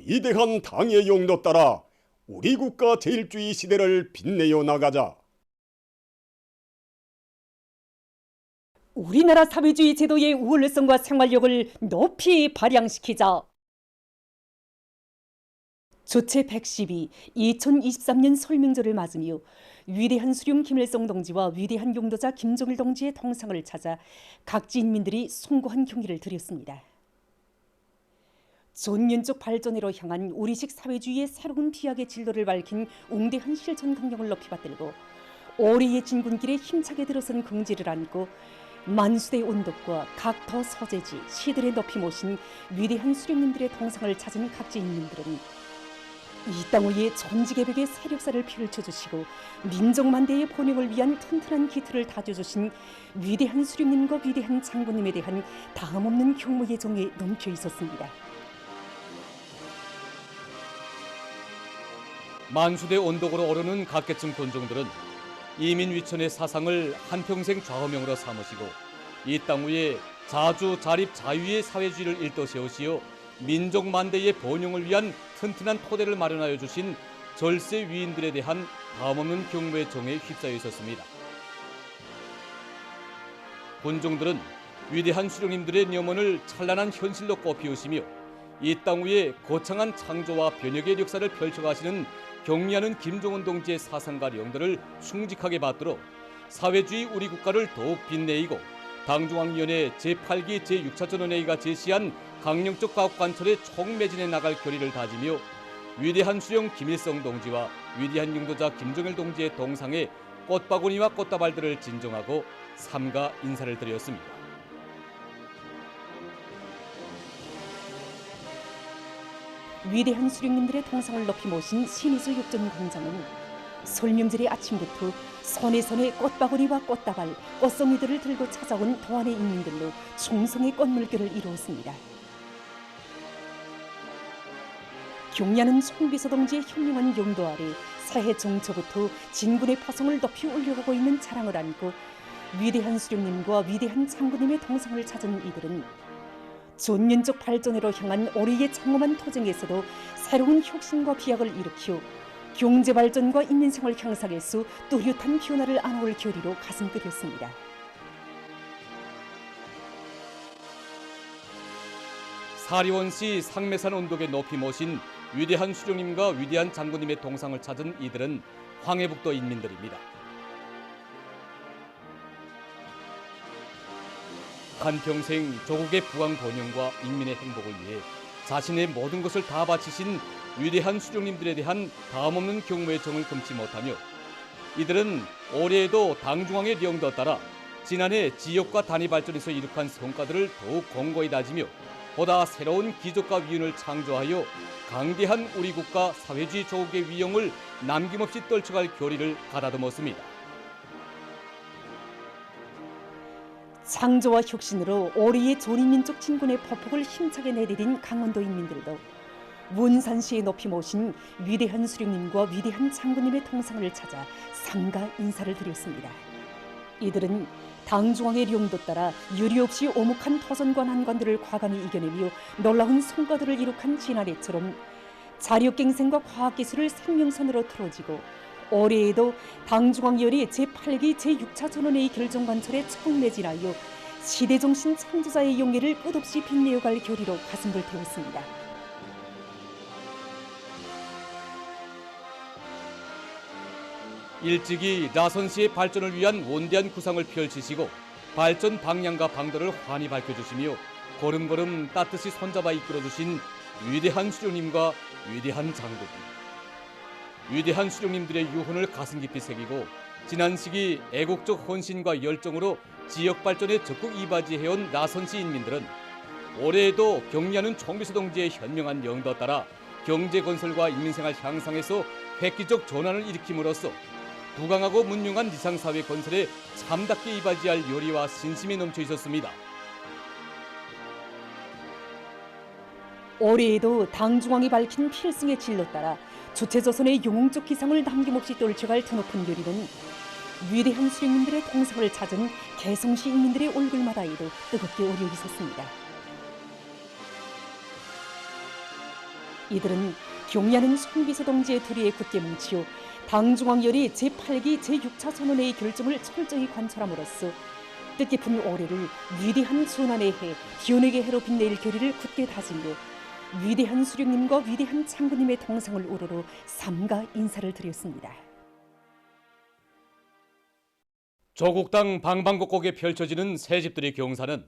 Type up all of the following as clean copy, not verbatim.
위대한 당의 용도 따라 우리 국가 제일주의 시대를 빛내어 나가자. 우리나라 사회주의 제도의 우월성과 생활력을 높이 발扬시키자. 조체 112 2023년 설명절을 맞으며 위대한 수령 김일성 동지와 위대한 용도자 김정일 동지의 동상을 찾아 각지 인민들이 숭고한 경의를 드렸습니다. 전면적 발전으로 향한 우리식 사회주의의 새로운 비약의 진로를 밝힌 웅대한 실천 강령을 높이 받들고 오래의 진군길에 힘차게 들어선 긍지를 안고 만수대 온덕과 각터 서재지 시들에 높이 모신 위대한 수령님들의 동상을 찾은 각지 인민들은 이 땅 위에 전지개벽의 세력사를 펼쳐주시고 민족만대의 번영을 위한 튼튼한 기틀을 다져주신 위대한 수령님과 위대한 장군님에 대한 다함없는 경무의 정에 넘쳐 있었습니다. 만수대 온덕으로 오르는 각계층 군중들은 이민 위천의 사상을 한평생 좌우명으로 삼으시고 이 땅 위에 자주 자립 자유의 사회주의를 일도 세우시어 민족 만대의 번영을 위한 튼튼한 토대를 마련하여 주신 절세 위인들에 대한 다음없는 경무의 정에 휩싸여 있었습니다. 군중들은 위대한 수령님들의 염원을 찬란한 현실로 꽃피우시며 이 땅 위에 거창한 창조와 변혁의 역사를 펼쳐가시는 경리하는 김정은 동지의 사상과 영도를 충직하게 받들어 사회주의 우리 국가를 더욱 빛내이고 당중앙위원회 제8기 제6차 전원회의가 제시한 강령적 과학관철에 총매진해 나갈 결의를 다지며 위대한 수령 김일성 동지와 위대한 용도자 김정일 동지의 동상에 꽃바구니와 꽃다발들을 진정하고 삼가 인사를 드렸습니다. 위대한 수령님들의 동상을 높이 모신 신의주 육전 광장은 설명절의 아침부터 선에 꽃바구니와 꽃다발, 꽃송이들을 들고 찾아온 도안의 인민들로 충성의 꽃물결을 이루었습니다. 경야는 송비서 동지의 현명한 용도 아래 새해 정초부터 진군의 파송을 높이 올려가고 있는 자랑을 안고 위대한 수령님과 위대한 장군님의 동상을 찾은 이들은 전면적 발전으로 향한 오래의 장엄한 토쟁에서도 새로운 혁신과 비약을 일으켜 경제발전과 인민생활 향상에서 뚜렷한 변화를 안아올 결의로 가슴 끓였습니다. 사리원시 상매산 언덕에 높이 모신 위대한 수령님과 위대한 장군님의 동상을 찾은 이들은 황해북도 인민들입니다. 한평생 조국의 부강 번영과 인민의 행복을 위해 자신의 모든 것을 다 바치신 위대한 수령님들에 대한 다음없는 경무의 정을 금치 못하며 이들은 올해에도 당중앙의령도 따라 지난해 지역과 단위 발전에서 이룩한 성과들을 더욱 공고히 다지며 보다 새로운 기적과 위운을 창조하여 강대한 우리 국가 사회주의 조국의 위용을 남김없이 떨쳐갈 결의를 가다듬었습니다. 창조와 혁신으로 오래의 조리민족 진군의 포폭을 힘차게 내디딘 강원도 인민들도 문산시에 높이 모신 위대한 수령님과 위대한 장군님의 동상을 찾아 삼가 인사를 드렸습니다. 이들은 당중앙의 령도 따라 유례없이 오목한 토전과 난관들을 과감히 이겨내며 놀라운 성과들을 이룩한 지난해처럼 자력갱생과 과학기술을 생명선으로 틀어지고 올해에도 당중앙위원회 제8기 제6차 전원회의 결정관철에 총매진하여 시대정신 창조자의 용예를 끝없이 빛내어갈 결의로 가슴을 태웠습니다. 일찍이 나선시의 발전을 위한 원대한 구상을 펼치시고 발전 방향과 방도를 환히 밝혀주시며 걸음걸음 따뜻이 손잡아 이끌어주신 위대한 수령님과 위대한 장군님. 위대한 수령님들의 유훈을 가슴 깊이 새기고 지난 시기 애국적 헌신과 열정으로 지역 발전에 적극 이바지해온 나선시 인민들은 올해에도 경리하는 총비서 동지의 현명한 영도 따라 경제 건설과 인민생활 향상에서 획기적 전환을 일으킴으로써 부강하고 문명한 지상사회 건설에 참답게 이바지할 요리와 신심이 넘쳐 있었습니다. 올해에도 당중앙이 밝힌 필승의 진로 따라 주체조선의 영웅적 기상을 남김없이 떨쳐갈 드높은 요리는 위대한 수령님들의 동상을 찾은 개성시 인민들의 얼굴마다에도 뜨겁게 오려 있었습니다. 이들은 경야는 송비서 동지의 도리에 굳게 뭉치어 당중앙열이 제8기 제6차 선언회의 결정을 철저히 관철함으로써 뜻깊은 올해를 위대한 순환의 해, 기원에게 해로 빛낼 결의를 굳게 다지며 위대한 수령님과 위대한 장군님의 동상을 우러러 삼가 인사를 드렸습니다. 조국 땅 방방곡곡에 펼쳐지는 새집들의 경사는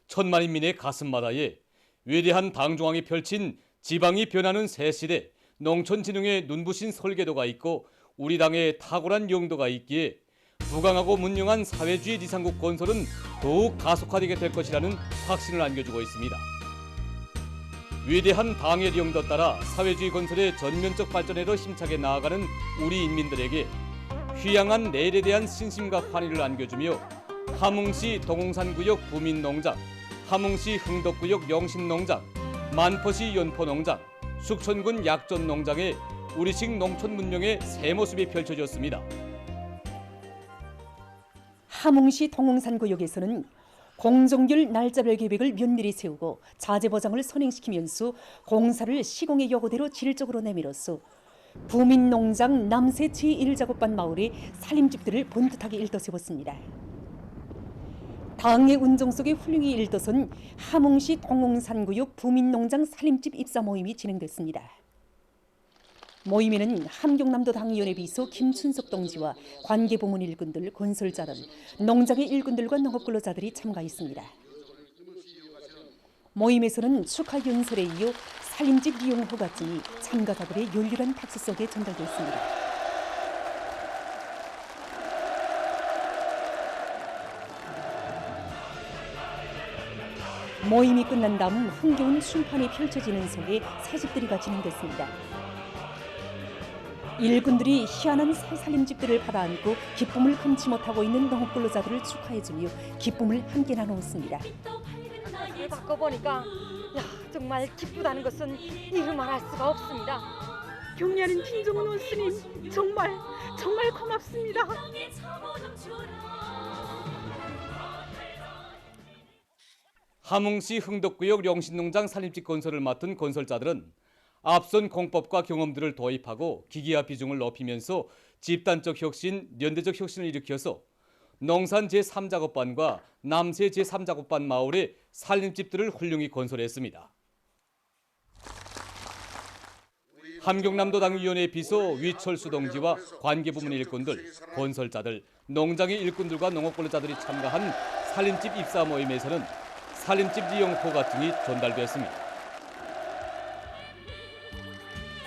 천만인민의 가슴마다에 위대한 당중앙이 펼친 지방이 변하는 새시대 농촌진흥의 눈부신 설계도가 있고 우리 당의 탁월한 용도가 있기에 부강하고 문명한 사회주의 지상국 건설은 더욱 가속화되게 될 것이라는 확신을 안겨주고 있습니다. 위대한 당의 용도 따라 사회주의 건설의 전면적 발전에로 힘차게 나아가는 우리 인민들에게 휘양한 내일에 대한 신심과 환희를 안겨주며 함흥시 동홍산구역 부민농장, 함흥시 흥덕구역 영신농장, 만포시 연포농장, 숙천군 약전농장에 우리식 농촌 문명의 새 모습이 펼쳐졌습니다. 함흥시 동홍산구역에서는 공정률 날짜별 계획을 면밀히 세우고 자재 보장을 선행시키면서 공사를 시공의 여고대로 질적으로 내밀었어 부민농장 남새 제1작업반 마을의 살림집들을 번듯하게 일떠세웠습니다. 당의 운정 속에 훌륭히 일떠선 함흥시 동홍산구역 부민농장 살림집 입사 모임이 진행됐습니다. 모임에는 함경남도 당위원회 비서 김춘석 동지와 관계부문 일꾼들, 건설자들, 농장의 일꾼들과 농업근로자들이 참가했습니다. 모임에서는 축하 연설에 이어 살림집 이용 허가증이 참가자들의 열렬한 박수 속에 전달됐습니다. 모임이 끝난 다음 흥겨운 춤판이 펼쳐지는 속에 새집들이가 진행됐습니다. 일꾼들이 희한한 새 살림집들을 받아안고 기쁨을 금치 못하고 있는 농업근로자들을 축하해주며 기쁨을 함께 나누었습니다. 바꿔보니까 정말 기쁘다는 것은 이루 말할 수가 없습니다. 경례하는 김정은 원스님 정말 고맙습니다. 함흥시 흥덕구역 영신농장 살림집 건설을 맡은 건설자들은 앞선 공법과 경험들을 도입하고 기기화 비중을 높이면서 집단적 혁신, 연대적 혁신을 일으켜서 농산 제3작업반과 남새 제3작업반 마을의 살림집들을 훌륭히 건설했습니다. 함경남도 당위원회 비서 위철수 동지와 관계부문 일꾼들, 건설자들, 농장의 일꾼들과 농업근로자들이 참가한 살림집 입사 모임에서는 살림집 이용 허가증이 전달됐습니다.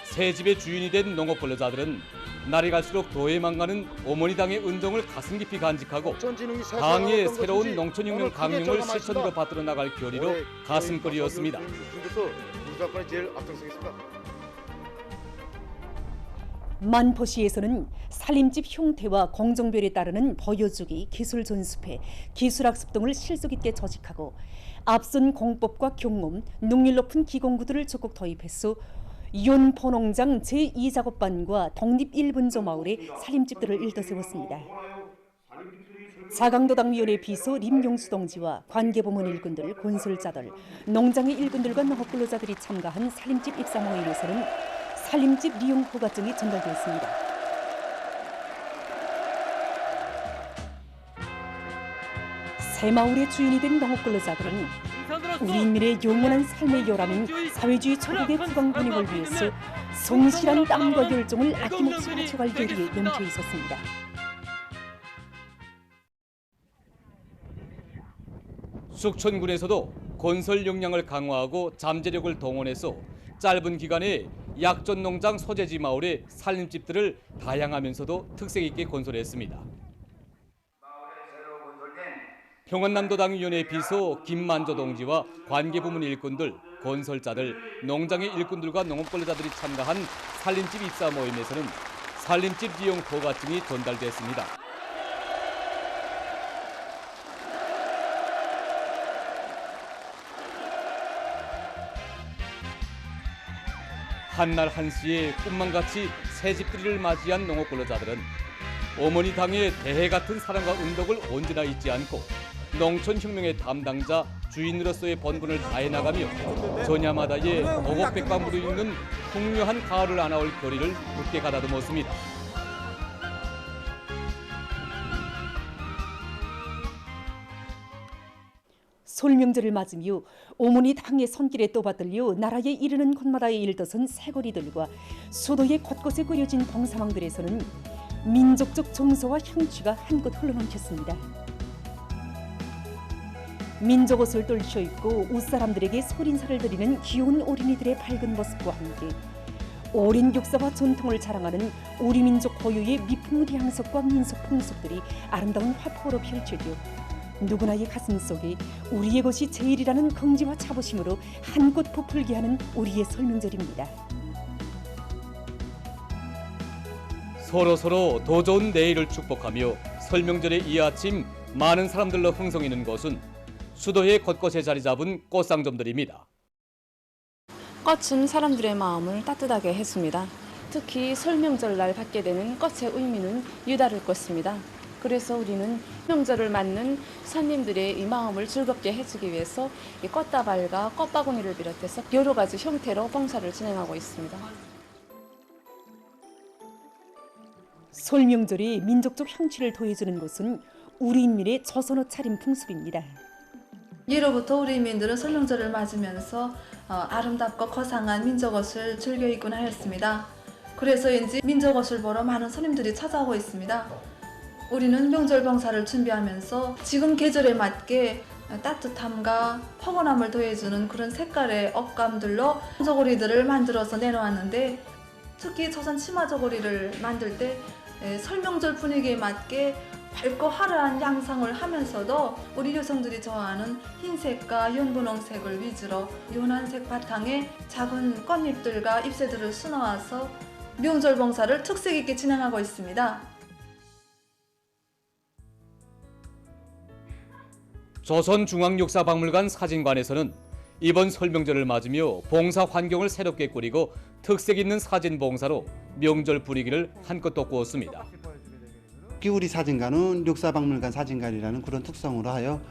새 집의 주인이 된 농업근로자들은 날이 갈수록 더해만가는 어머니 당의 은정을 가슴 깊이 간직하고 당의 새로운 농촌혁명 강령을 실천으로 받들어 나갈 결의로 가슴거리였습니다. 만포시에서는 살림집 형태와 공정별에 따르는 보여주기, 기술 전수회, 기술학습 등을 실속 있게 조직하고 앞선 공법과 경험, 능률 높은 기공구들을 적극 도입했어 연포농장 제2작업반과 독립 1분조 마을의 살림집들을 일떠세웠습니다. 자강도당위원회 비서 림용수 동지와 관계부문 일꾼들, 건설자들, 농장의 일꾼들과 농업근로자들이 참가한 살림집 입사 모임에서는 살림집 이용 허가증이 전달됐습니다. 새마을의 주인이 된 농업근로자들은 우리 인민의 영원한 삶의 요람인 사회주의 초국의 국왕군임을 위해서 성실한 땀과 열정을 아낌없이 바쳐갈 결의에 넘쳐 있었습니다. 숙천군에서도 건설 역량을 강화하고 잠재력을 동원해서 짧은 기간에 약전농장 소재지 마을의 살림집들을 다양하면서도 특색 있게 건설했습니다. 평안남도당위원회 비서 김만조 동지와 관계부문 일꾼들, 건설자들, 농장의 일꾼들과 농업근로자들이 참가한 살림집 입사 모임에서는 살림집 이용 허가증이 전달됐습니다. 한날 한시에 꿈만같이 새집들이를 맞이한 농업근로자들은 어머니 당의 대해 같은 사랑과 은덕을 언제나 잊지 않고 농촌혁명의 담당자 주인으로서의 본분을 다해 나가며 전야마다의 오곡백과무로 읽는 풍요한 가을을 안아올 결의를 굳게 가다듬었습니다. 솔명절을 맞으며 오문이 당의 손길에 떠받들려 나라에 이르는 곳마다에 일떠선 새거리들과 수도의 곳곳에 꾸려진 봉사망들에서는 민족적 정서와 향취가 한껏 흘러넘쳤습니다. 민족 옷을 떨쳐 입고 웃사람들에게 솔인사를 드리는 귀여운 어린이들의 밝은 모습과 함께 오랜 역사와 전통을 자랑하는 우리 민족 고유의 미풍 향석과 민속 풍속들이 아름다운 화포로 펼쳐져 누구나의 가슴 속에 우리의 것이 제일이라는 긍지와 자부심으로 한껏 부풀게 하는 우리의 설명절입니다. 서로서로 더 좋은 내일을 축복하며 설명절의 이 아침 많은 사람들로 흥성이는 곳은 수도의 곳곳에 자리 잡은 꽃상점들입니다. 꽃은 사람들의 마음을 따뜻하게 했습니다. 특히 설명절날 받게 되는 꽃의 의미는 유다를 것입니다. 그래서 우리는 명절을 맞는 손님들의 이 마음을 즐겁게 해주기 위해서 이 꽃다발과 꽃바구니를 비롯해서 여러 가지 형태로 봉사를 진행하고 있습니다. 설명절이 민족적 향취를 더해주는 것은 우리 인민의 조선어 차림 풍습입니다. 예로부터 우리 인민들은 설명절을 맞으면서 아름답고 거상한 민족옷을 즐겨 입곤 하였습니다. 그래서인지 민족옷을 보러 많은 손님들이 찾아오고 있습니다. 우리는 명절 봉사를 준비하면서 지금 계절에 맞게 따뜻함과 포근함을 더해주는 그런 색깔의 옷감들로 저고리들을 만들어서 내놓았는데 특히 조선 치마 저고리를 만들 때 설명절 분위기에 맞게 밝고 화려한 양상을 하면서도 우리 여성들이 좋아하는 흰색과 연분홍색을 위주로 연한색 바탕에 작은 꽃잎들과 잎새들을 수놓아서 명절 봉사를 특색 있게 진행하고 있습니다. 조선중앙역사박물관 사진관에서는 이번 설명절을 맞으며 봉사 환경을 새롭게 꾸리고 특색 있는 사진 봉사로 명절 분위기를 한껏 돋구었습니다. 우리 사진관은 역사박물관 사진관이라는 그런 특성으로 하여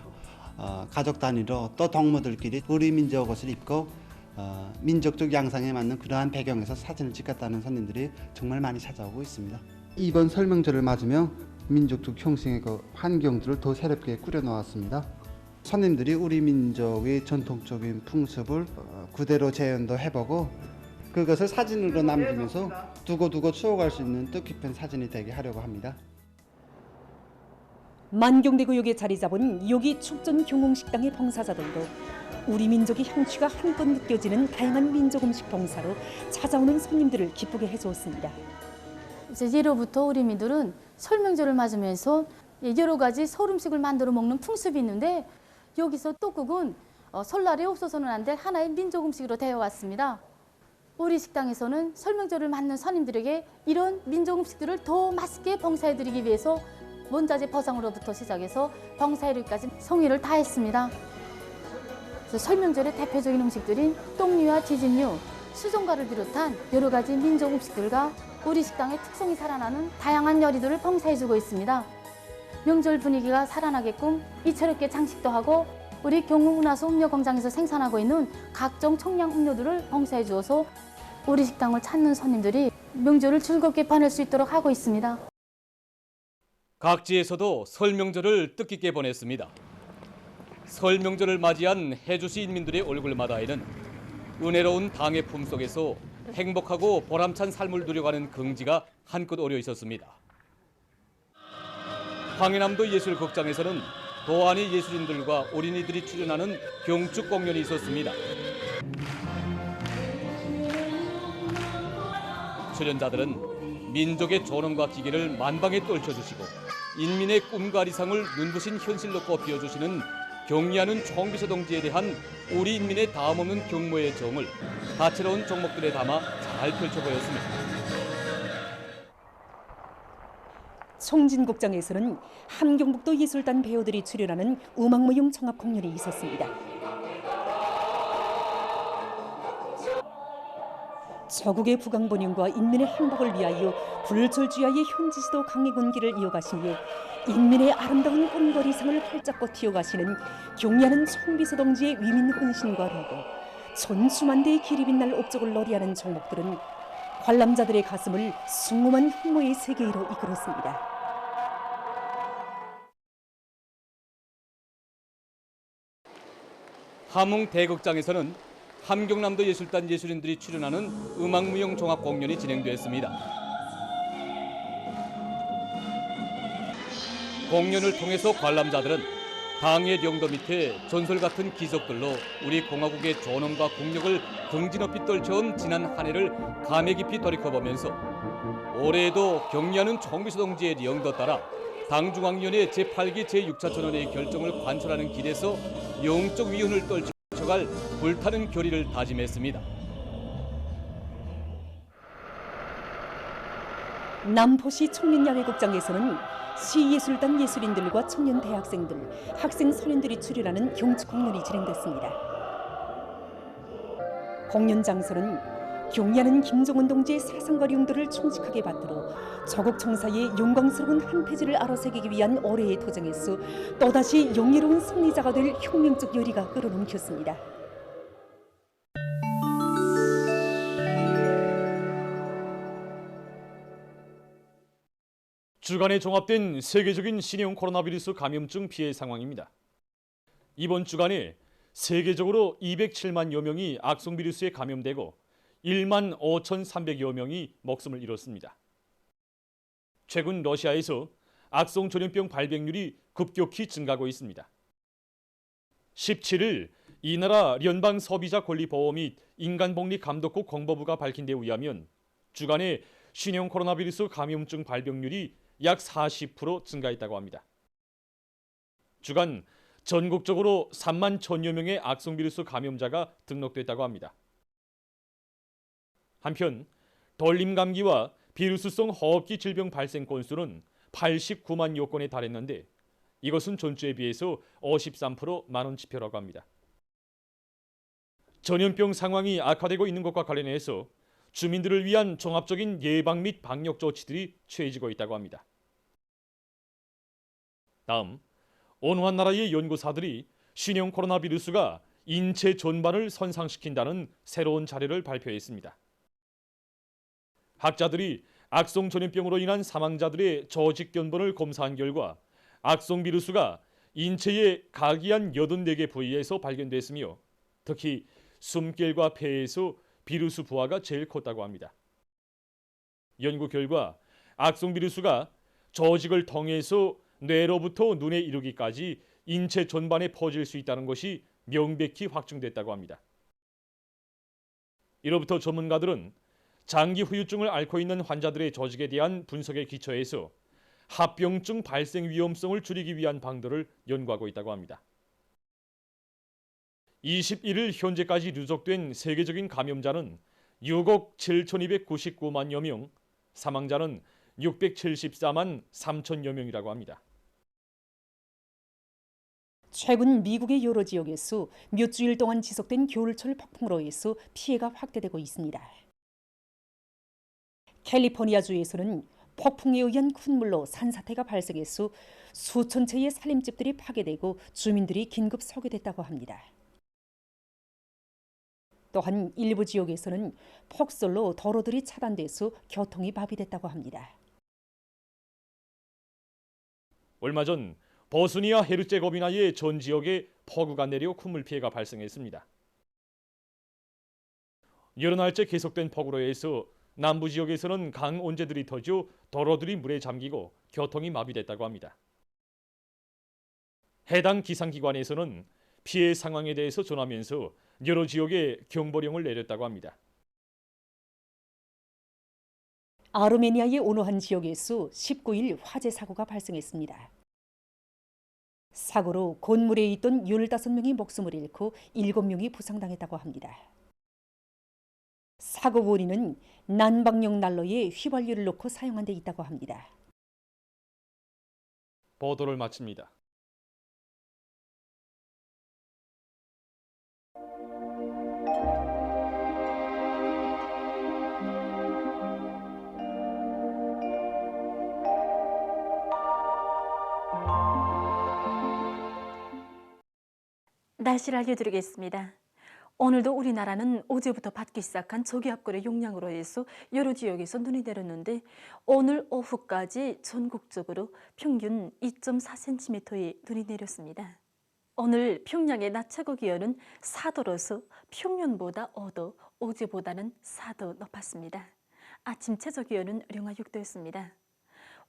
가족 단위로 또 동무들끼리 우리 민족 옷을 입고 민족적 양상에 맞는 그러한 배경에서 사진을 찍겠다는 손님들이 정말 많이 찾아오고 있습니다. 이번 설명절을 맞으며 민족적 형식의 그 환경들을 더 새롭게 꾸려놓았습니다. 손님들이 우리 민족의 전통적인 풍습을 그대로 재현도 해보고 그것을 사진으로 남기면서 두고두고 추억할 수 있는 뜻깊은 사진이 되게 하려고 합니다. 만경대구역에 자리 잡은 여기 축전 경홍식당의 봉사자들도 우리 민족의 향취가 한껏 느껴지는 다양한 민족 음식 봉사로 찾아오는 손님들을 기쁘게 해주었습니다. 예로부터 우리 민들은 설명절을 맞으면서 여러 가지 설 음식을 만들어 먹는 풍습이 있는데 여기서 떡국은 설날에 없어서는 안 될 하나의 민족 음식으로 되어 왔습니다. 우리 식당에서는 설명절을 맞는 손님들에게 이런 민족 음식들을 더 맛있게 봉사해드리기 위해서 원자재 포장으로부터 시작해서 봉사해드리기까지 성의를 다했습니다. 설명절의 대표적인 음식들인 떡류와 튀김류, 수정과를 비롯한 여러 가지 민족 음식들과 우리 식당의 특성이 살아나는 다양한 요리들을 봉사해주고 있습니다. 명절 분위기가 살아나게끔 이채롭게 장식도 하고 우리 경운하수 음료공장에서 생산하고 있는 각종 청량 음료들을 봉사해 주어서 우리 식당을 찾는 손님들이 명절을 즐겁게 보낼 수 있도록 하고 있습니다. 각지에서도 설명절을 뜻깊게 보냈습니다. 설명절을 맞이한 해주시 인민들의 얼굴마다에는 은혜로운 당의 품속에서 행복하고 보람찬 삶을 누려가는 긍지가 한껏 어려 있었습니다. 황해남도 예술극장에서는 도안의 예술인들과 어린이들이 출연하는 경축 공연이 있었습니다. 출연자들은 민족의 존엄과 기계를 만방에 떨쳐주시고 인민의 꿈과理想을 눈부신 현실로 꼽혀주시는 경리하는 총비서 동지에 대한 우리 인민의 다음없는 경모의 정을 다채로운 종목들에 담아 잘 펼쳐 보였습니다. 송진극장에서는 함경북도 예술단 배우들이 출연하는 음악무용 종합 공연이 있었습니다. 저국의 부강번영과 인민의 행복을 위하여 불철주야의 현지지도 강해군 길을 이어가시며 인민의 아름다운 꿈거리상을 활짝 버티어가시는 경리하는 총비서 동지의 위민 헌신과 로고, 천수만대의 길이 빛날 업적을 노래하는 종목들은 관람자들의 가슴을 숭엄한 흠모의 세계로 이끌었습니다. 함흥 대극장에서는 함경남도 예술단 예술인들이 출연하는 음악무용 종합 공연이 진행됐습니다. 공연을 통해서 관람자들은 당의 영도 밑에 전설 같은 기적들로 우리 공화국의 존엄과 국력을 긍지 높이 떨쳐온 지난 한 해를 감회 깊이 돌이켜보면서 올해에도 경리하는 총비서 동지의 영도 따라 당중앙위원회 제8기 제6차 전원회의 결정을 관철하는 길에서 영적 위훈을 떨쳐갈 불타는 결의를 다짐했습니다. 남포시 청년야외극장에서는 시예술단 예술인들과 청년 대학생들, 학생 소년들이 출연하는 경축 공연이 진행됐습니다. 공연 장소는 경리하는 김정은 동지의 사상과 용도를 충직하게 받들어 조국 청사의 영광스러운 한 페이지를 알아새기기 위한 올해의 도전에서 또다시 영예로운 승리자가 될 혁명적 열의가 끌어넘겼습니다. 주간에 종합된 세계적인 신형 코로나19 감염증 피해 상황입니다. 이번 주간에 세계적으로 207만여 명이 악성 비루스에 감염되고 1만 5,300여 명이 목숨을 잃었습니다. 최근 러시아에서 악성 전염병 발병률이 급격히 증가하고 있습니다. 17일 이 나라聯邦 소비자 권리 보호 및 인간복리 감독국 공보부가 밝힌 데 의하면 주간에 신형 코로나 비루스 감염증 발병률이 약 40% 증가했다고 합니다. 주간 전국적으로 3만 1,000여 명의 악성 비루스 감염자가 등록됐다고 합니다. 한편 돌림 감기와 비루스성 호흡기 질병 발생 건수는 89만여 건에 달했는데 이것은 전주에 비해서 53% 많은 지표라고 합니다. 전염병 상황이 악화되고 있는 것과 관련해서 주민들을 위한 종합적인 예방 및 방역 조치들이 취해지고 있다고 합니다. 다음, 어느 한 나라의 연구사들이 신형 코로나 비루스가 인체 전반을 손상시킨다는 새로운 자료를 발표했습니다. 학자들이 악성 전염병으로 인한 사망자들의 조직 변본을 검사한 결과 악성 비루스가 인체의 각이한 84개 부위에서 발견됐으며 특히 숨결과 폐에서 비루스 부하가 제일 컸다고 합니다. 연구 결과 악성 비루스가 조직을 통해서 뇌로부터 눈에 이르기까지 인체 전반에 퍼질 수 있다는 것이 명백히 확증됐다고 합니다. 이로부터 전문가들은 장기 후유증을 앓고 있는 환자들의 조직에 대한 분석에 기초해서 합병증 발생 위험성을 줄이기 위한 방도를 연구하고 있다고 합니다. 21일 현재까지 누적된 세계적인 감염자는 6억 7,299만여 명, 사망자는 674만 3천여 명이라고 합니다. 최근 미국의 여러 지역에서 몇 주일 동안 지속된 겨울철 폭풍으로 해서 피해가 확대되고 있습니다. 캘리포니아주에서는 폭풍에 의한 큰 물로 산사태가 발생해서 수천 채의 살림집들이 파괴되고 주민들이 긴급 소개됐다고 합니다. 또한 일부 지역에서는 폭설로 도로들이 차단돼서 교통이 마비됐다고 합니다. 얼마 전 버스니아 헤르제고비나의 전 지역에 폭우가 내려 큰 물피해가 발생했습니다. 여러 날째 계속된 폭우로 해서 남부 지역에서는 강원재들이 터져 도로들이 물에 잠기고 교통이 마비됐다고 합니다. 해당 기상기관에서는 피해 상황에 대해서 전하면서 여러 지역에 경보령을 내렸다고 합니다. 아르메니아의 어느 한 지역에서 19일 화재 사고가 발생했습니다. 사고로 건물에 있던 15명이 목숨을 잃고 7명이 부상당했다고 합니다. 사고 원인은 난방용 난로에 휘발유를 넣고 사용한 데 있다고 합니다. 보도를 마칩니다. 날씨를 알려드리겠습니다. 오늘도 우리나라는 어제부터 받기 시작한 저기압골의 영향으로 해서 여러 지역에서 눈이 내렸는데 오늘 오후까지 전국적으로 평균 2.4cm의 눈이 내렸습니다. 오늘 평양의 낮 최고 기온은 4도로서 평년보다 5도, 어제보다는 4도 높았습니다. 아침 최저 기온은 영하 6도였습니다.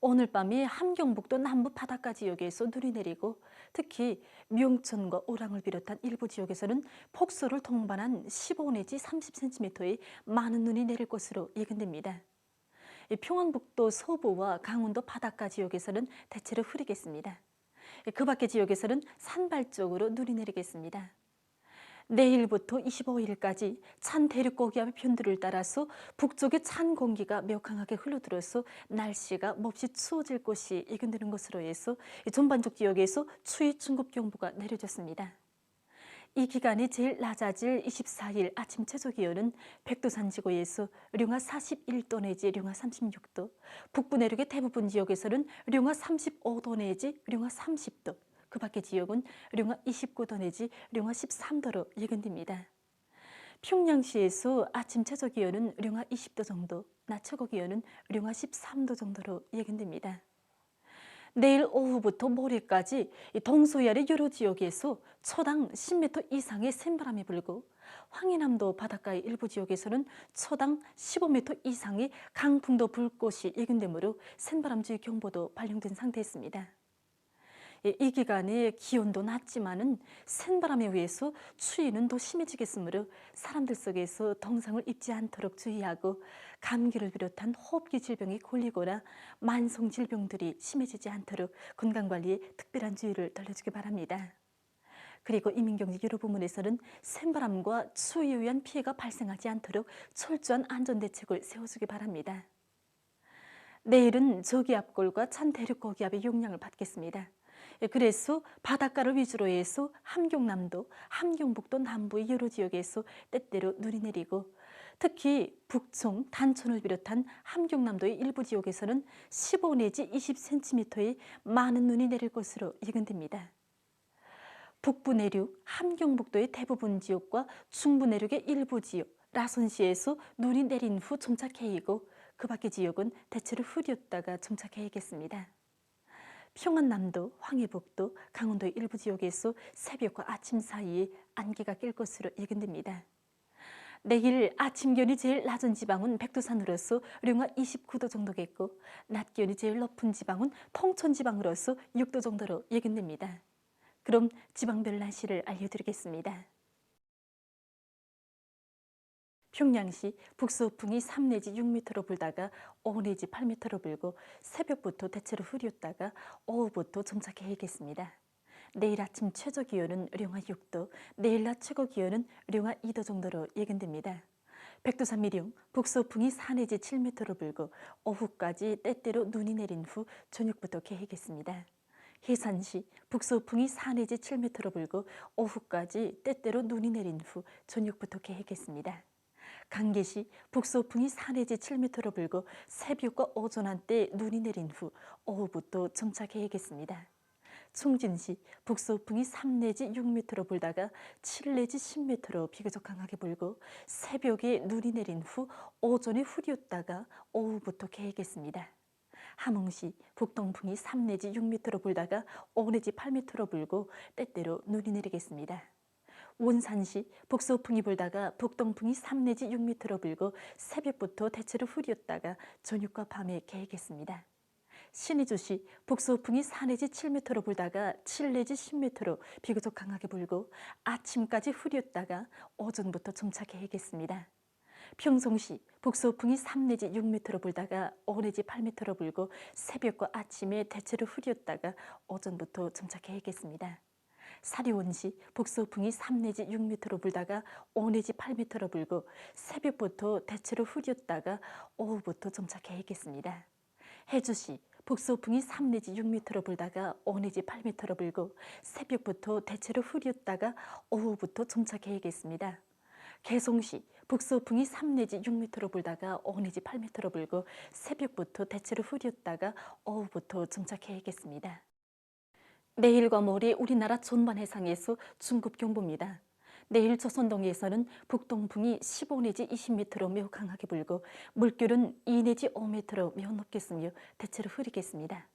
오늘 밤에 함경북도 남부 바닷가 지역에서 눈이 내리고 특히 명천과 오랑을 비롯한 일부 지역에서는 폭설을 동반한 15 내지 30cm의 많은 눈이 내릴 것으로 예견됩니다. 평안북도 서부와 강원도 바닷가 지역에서는 대체로 흐리겠습니다. 그 밖의 지역에서는 산발적으로 눈이 내리겠습니다. 내일부터 25일까지 찬 대륙고기압의 편들을 따라서 북쪽에 찬 공기가 매우 강하게 흘러들어서 날씨가 몹시 추워질 것이 예견되는 것으로 해서 전반적 지역에서 추위 중급경보가 내려졌습니다. 이 기간이 제일 낮아질 24일 아침 최저 기온은 백두산 지구에서 영하 41도 내지 영하 36도, 북부 내륙의 대부분 지역에서는 영하 35도 내지 영하 30도, 그 밖의 지역은 영하 29도 내지 영하 13도로 예견됩니다. 평양시에서 아침 최저 기온은 영하 20도 정도, 낮 최고 기온은 영하 13도 정도로 예견됩니다. 내일 오후부터 모레까지 동서해안의 여러 지역에서 초당 10m 이상의 센바람이 불고 황해남도 바닷가의 일부 지역에서는 초당 15m 이상의 강풍도 불 것이 예견되므로 센바람주의 경보도 발령된 상태였습니다. 이 기간에 기온도 낮지만은 센바람에 의해서 추위는 더 심해지겠으므로 사람들 속에서 동상을 입지 않도록 주의하고 감기를 비롯한 호흡기 질병에 걸리거나 만성 질병들이 심해지지 않도록 건강관리에 특별한 주의를 돌려주기 바랍니다. 그리고 이민경제 여러 부문에서는 센바람과 추위에 의한 피해가 발생하지 않도록 철저한 안전대책을 세워주기 바랍니다. 내일은 저기압골과 찬 대륙고기압의 영향을 받겠습니다. 그래서 바닷가를 위주로 해서 함경남도, 함경북도 남부의 여러 지역에서 때때로 눈이 내리고 특히 북청, 단천을 비롯한 함경남도의 일부 지역에서는 15 내지 20cm의 많은 눈이 내릴 것으로 예견됩니다. 북부 내륙, 함경북도의 대부분 지역과 중부 내륙의 일부 지역, 라선시에서 눈이 내린 후 점차 개이고 그 밖의 지역은 대체로 흐렸다가 점차 개이겠습니다. 평안남도, 황해북도, 강원도의 일부 지역에서 새벽과 아침 사이에 안개가 낄 것으로 예견됩니다. 내일 아침 기온이 제일 낮은 지방은 백두산으로서 영하 29도 정도겠고 낮 기온이 제일 높은 지방은 통천 지방으로서 6도 정도로 예견됩니다. 그럼 지방별 날씨를 알려드리겠습니다. 평양시 북서풍이 3 내지 6m로 불다가 5 내지 8m로 불고 새벽부터 대체로 흐렸다가 오후부터 점차 개이겠습니다. 내일 아침 최저 기온은 영하 6도, 내일 낮 최고 기온은 영하 2도 정도로 예견됩니다. 백두산 미령 북서풍이 4 내지 7m로 불고 오후까지 때때로 눈이 내린 후 저녁부터 개이겠습니다. 해산시 북서풍이 4 내지 7m로 불고 오후까지 때때로 눈이 내린 후 저녁부터 개이겠습니다. 강계시 북서풍이 4 내지 7m로 불고 새벽과 오전 한때 눈이 내린 후 오후부터 점차 개이겠습니다. 총진시 북서풍이 3 내지 6m로 불다가 7 내지 10m로 비교적 강하게 불고 새벽에 눈이 내린 후 오전에 흐렸다가 오후부터 개이겠습니다. 함흥시 북동풍이 3 내지 6m로 불다가 5 내지 8m로 불고 때때로 눈이 내리겠습니다. 원산시 북서풍이 불다가 북동풍이 3 내지 6m로 불고 새벽부터 대체로 흐렸다가 저녁과 밤에 개이겠습니다. 신의주시 북서풍이 4 내지 7m로 불다가 7 내지 10m로 비교적 강하게 불고 아침까지 흐렸다가 오전부터 점차 개이겠습니다. 평송시 북서풍이 3 내지 6m로 불다가 5 내지 8m로 불고 새벽과 아침에 대체로 흐렸다가 오전부터 점차 개이겠습니다. 사리원시 북서풍이 3 내지 6m로 불다가 5 내지 8m로 불고 새벽부터 대체로 흐렸다가 오후부터 점차 개이겠습니다. 해주시 북서풍이 3 내지 6m로 불다가 5 내지 8m로 불고 새벽부터 대체로 흐렸다가 오후부터 점차 개이겠습니다. 개송시 북서풍이 3 내지 6m로 불다가 5 내지 8m로 불고 새벽부터 대체로 흐렸다가 오후부터 점차 개이겠습니다. 내일과 모레 우리나라 전반 해상에서 중급 경보입니다. 내일 조선동해에서는 북동풍이 15 내지 20m로 매우 강하게 불고 물결은 2 내지 5m로 매우 높겠으며 대체로 흐리겠습니다.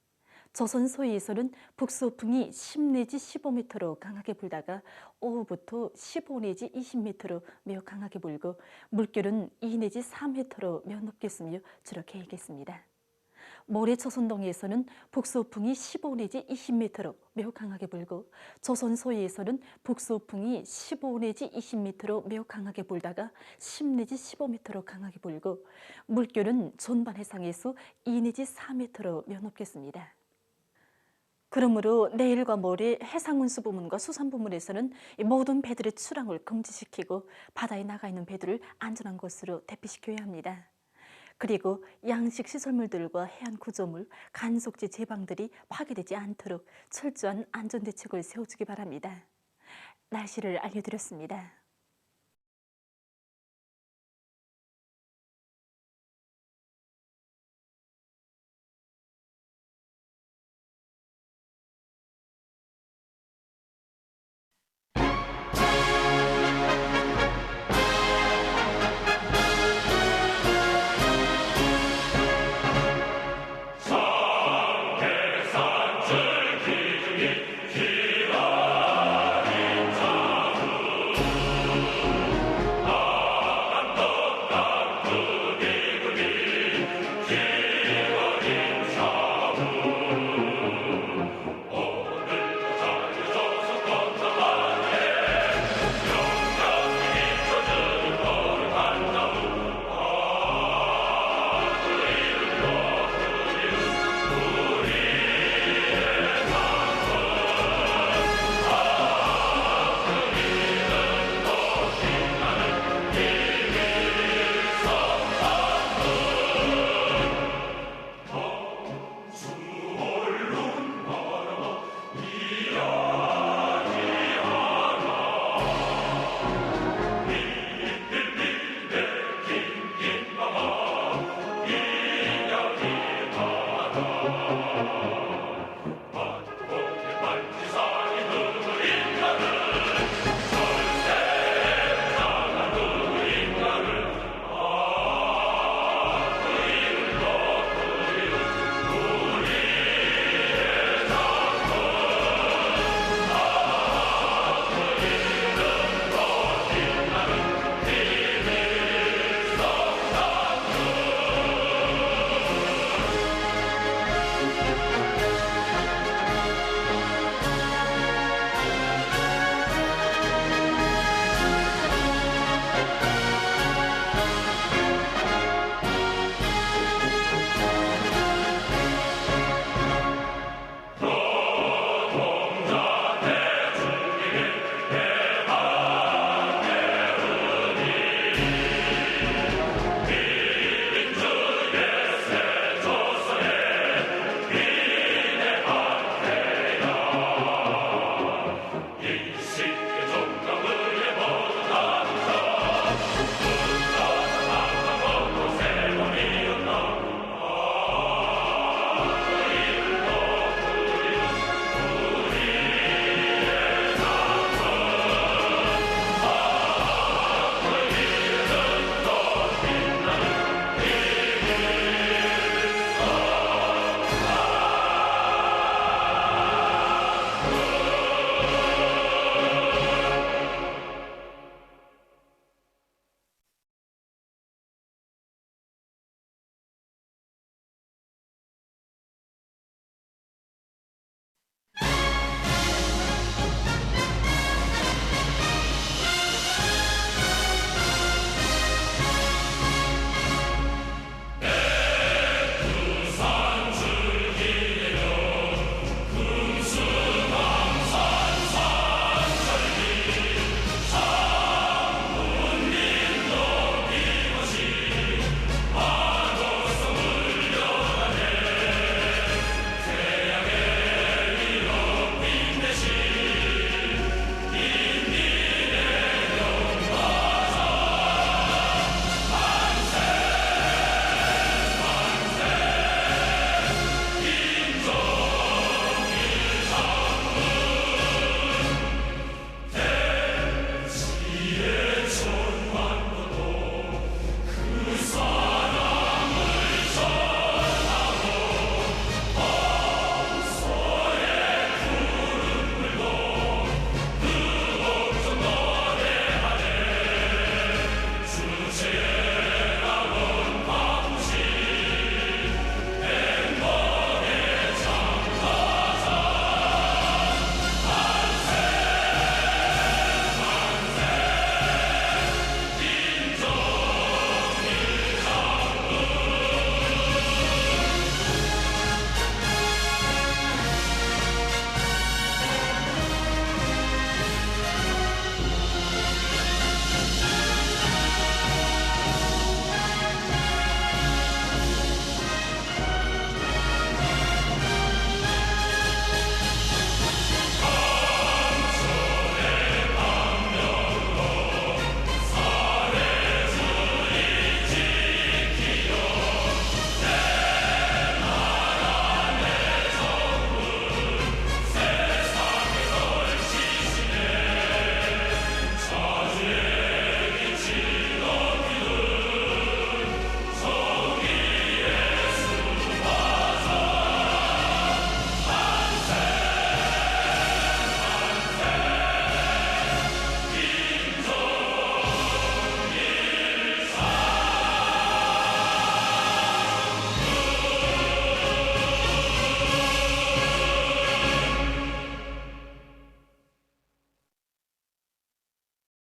조선 서해에서는 북서풍이 10 내지 15m로 강하게 불다가 오후부터 15 내지 20m로 매우 강하게 불고 물결은 2 내지 3m로 매우 높겠으며 주로 개겠습니다. 모레 조선동해에서는 북서풍이 15 내지 20m로 매우 강하게 불고 조선 서해에서는 북서풍이 15 내지 20m로 매우 강하게 불다가 10 내지 15m로 강하게 불고 물결은 전반 해상에서 2 내지 4m로 매우 높겠습니다. 그러므로 내일과 모레 해상운수 부문과 수산 부문에서는 모든 배들의 출항을 금지시키고 바다에 나가 있는 배들을 안전한 곳으로 대피시켜야 합니다. 그리고 양식 시설물들과 해안 구조물, 간속지 제방들이 파괴되지 않도록 철저한 안전대책을 세워주기 바랍니다. 날씨를 알려드렸습니다.